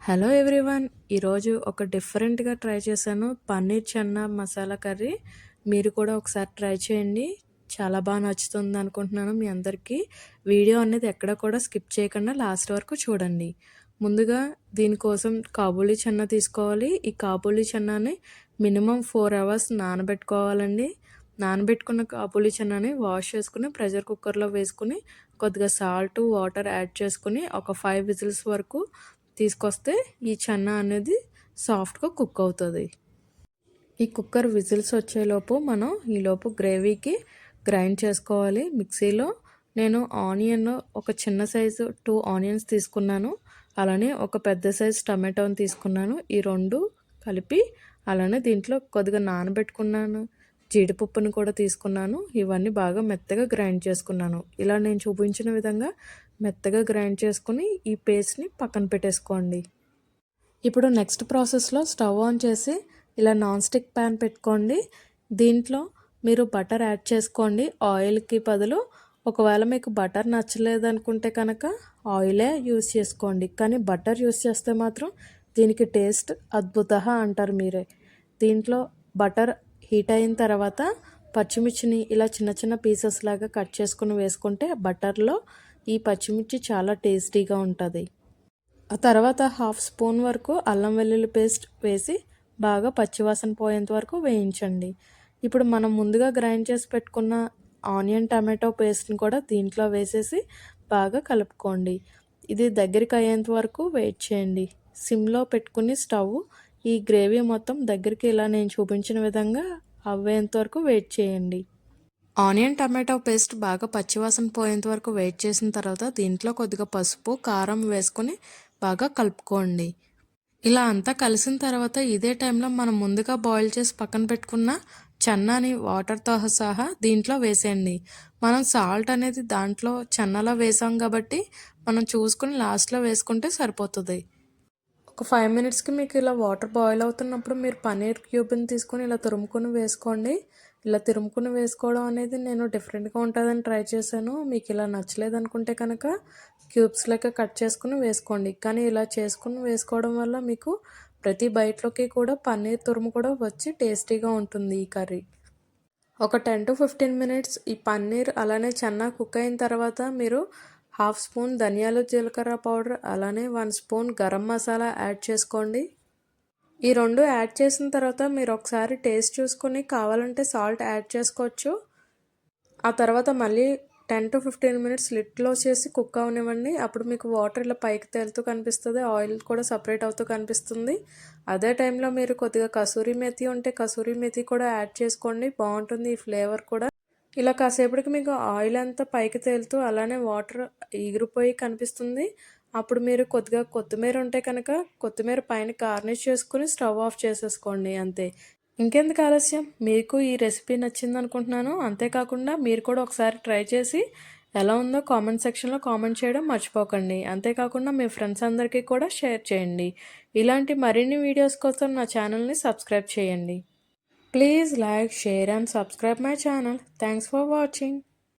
Hello everyone. ఈరోజు ఒక డిఫరెంట్‌గా ట్రై చేశాను. పన్నీర్ చన్నా మసాలా కర్రీ. మీరు కూడా ఒకసారి ట్రై చేయండి. చాలా నచ్చుతుంది అనుకుంటున్నాను మీ అందరికీ. వీడియో అనేది ఎక్కడ కూడా స్కిప్ చేయకుండా లాస్ట్ వరకు చూడండి. ముందుగా దీనికోసం కాబూలీ చన్నా తీసుకోవాలి. ఈ కాబూలీ చన్నాని మినిమం 4 అవర్స్ నానబెట్టుకోవాలండి. నానబెట్టుకున్న కాబూలీ చన్నాని వాష్ చేసుకుని ప్రెషర్ కుక్కర్‌లో వేసుకుని కొద్దిగా సాల్ట్, వాటర్ యాడ్ చేసుకుని ఒక 5 విజిల్స్ వరకు తీసుకొస్తే ఈ చన్నా అనేది సాఫ్ట్గా కుక్ అవుతుంది. ఈ కుక్కర్ విజిల్స్ వచ్చేలోపు మనం ఈలోపు గ్రేవీకి గ్రైండ్ చేసుకోవాలి. మిక్సీలో నేను ఆనియన్ ఒక చిన్న సైజు 2 ఆనియన్స్ తీసుకున్నాను. అలానే ఒక పెద్ద సైజు టమాటోని తీసుకున్నాను. ఈ రెండు కలిపి అలానే దీంట్లో కొద్దిగా నానబెట్టుకున్నాను జీడిపప్పును కూడా తీసుకున్నాను. ఇవన్నీ బాగా మెత్తగా గ్రైండ్ చేసుకున్నాను. ఇలా నేను చూపించిన విధంగా మెత్తగా గ్రైండ్ చేసుకుని ఈ పేస్ట్ని పక్కన పెట్టేసుకోండి. ఇప్పుడు నెక్స్ట్ ప్రాసెస్లో స్టవ్ ఆన్ చేసి ఇలా నాన్ స్టిక్ ప్యాన్ పెట్టుకోండి. దీంట్లో మీరు బటర్ యాడ్ చేసుకోండి ఆయిల్కి బదులు. ఒకవేళ మీకు బటర్ నచ్చలేదు అనుకుంటే కనుక ఆయిలే యూస్ చేసుకోండి. కానీ బటర్ యూస్ చేస్తే మాత్రం దీనికి టేస్ట్ అద్భుత అంటారు మీరే. దీంట్లో బటర్ హీట్ అయిన తర్వాత పచ్చిమిర్చిని ఇలా చిన్న చిన్న పీసెస్ లాగా కట్ చేసుకుని వేసుకుంటే బటర్లో ఈ పచ్చిమిర్చి చాలా టేస్టీగా ఉంటుంది. ఆ తర్వాత 1/2 స్పూన్ వరకు అల్లం వెల్లుల్లి పేస్ట్ వేసి బాగా పచ్చివాసన పోయేంత వరకు వేయించండి. ఇప్పుడు మనం ముందుగా గ్రైండ్ చేసి పెట్టుకున్న ఆనియన్ టమాటో పేస్ట్ని కూడా దీంట్లో వేసేసి బాగా కలుపుకోండి. ఇది దగ్గరికి అయ్యేంత వరకు వెయిట్ చేయండి. సిమ్లో పెట్టుకుని స్టవ్ ఈ గ్రేవీ మొత్తం దగ్గరికి ఇలా నేను చూపించిన విధంగా అవ్వేంత వరకు వెయిట్ చేయండి. ఆనియన్ టమాటో పేస్ట్ బాగా పచ్చివాసన పోయేంత వరకు వెయిట్ చేసిన తర్వాత దీంట్లో కొద్దిగా పసుపు, కారం వేసుకొని బాగా కలుపుకోండి. ఇలా అంతా కలిసిన తర్వాత ఇదే టైంలో మనం ముందుగా బాయిల్ చేసి పక్కన పెట్టుకున్న చన్నాని వాటర్తో సహా దీంట్లో వేసేయండి. మనం సాల్ట్ అనేది దాంట్లో చన్నలో వేసాం కాబట్టి మనం చూసుకుని లాస్ట్లో వేసుకుంటే సరిపోతుంది. ఒక 5 మినిట్స్కి మీకు ఇలా వాటర్ బాయిల్ అవుతున్నప్పుడు మీరు పన్నీర్ క్యూబ్ని తీసుకొని ఇలా తురుముకొని వేసుకోండి. ఇలా తురుముకొని వేసుకోవడం అనేది నేను డిఫరెంట్గా ఉంటుందని ట్రై చేశాను. మీకు ఇలా నచ్చలేదు అనుకుంటే కనుక క్యూబ్స్ లెక్క కట్ చేసుకుని వేసుకోండి. కానీ ఇలా చేసుకుని వేసుకోవడం వల్ల మీకు ప్రతి బైట్లోకి కూడా పన్నీర్ తురుము కూడా వచ్చి టేస్టీగా ఉంటుంది ఈ కర్రీ. ఒక 10 to 15 మినిట్స్ ఈ పన్నీర్ అలానే చన్నా కుక్ అయిన తర్వాత మీరు 1/2 స్పూన్ ధనియాలు జీలకర్ర పౌడర్ అలానే 1 స్పూన్ గరం మసాలా యాడ్ చేసుకోండి. ఈ రెండు యాడ్ చేసిన తర్వాత మీరు ఒకసారి టేస్ట్ చూసుకొని కావాలంటే సాల్ట్ యాడ్ చేసుకోవచ్చు. ఆ తర్వాత మళ్ళీ 10 to 15 మినిట్స్ లిడ్ క్లోజ్ చేసి కుక్ అవనివ్వండి. అప్పుడు మీకు వాటర్ ఇలా పైకి తేలుతూ కనిపిస్తుంది, ఆయిల్ కూడా సపరేట్ అవుతూ కనిపిస్తుంది. అదే టైంలో మీరు కొద్దిగా కసూరి మేతి ఉంటే కసూరి మేతి కూడా యాడ్ చేసుకోండి, బాగుంటుంది ఈ ఫ్లేవర్ కూడా. ఇలా కాసేపటికి మీకు ఆయిల్ అంతా పైకి తేలుతూ అలానే వాటర్ ఎగిరిపోయి కనిపిస్తుంది. అప్పుడు మీరు కొద్దిగా కొత్తిమీర ఉంటే కనుక కొత్తిమీర పైన గార్నిష్ చేసుకుని స్టవ్ ఆఫ్ చేసేసుకోండి, అంతే. ఇంకెందుకు ఆలస్యం, మీకు ఈ రెసిపీ నచ్చింది అనుకుంటున్నాను. అంతేకాకుండా మీరు కూడా ఒకసారి ట్రై చేసి ఎలా ఉందో కామెంట్ సెక్షన్లో కామెంట్ చేయడం మర్చిపోకండి. అంతేకాకుండా మీ ఫ్రెండ్స్ అందరికీ కూడా షేర్ చేయండి. ఇలాంటి మరిన్ని వీడియోస్ కోసం నా ఛానల్ని సబ్స్క్రైబ్ చేయండి. Please like, share and subscribe my channel. Thanks for watching.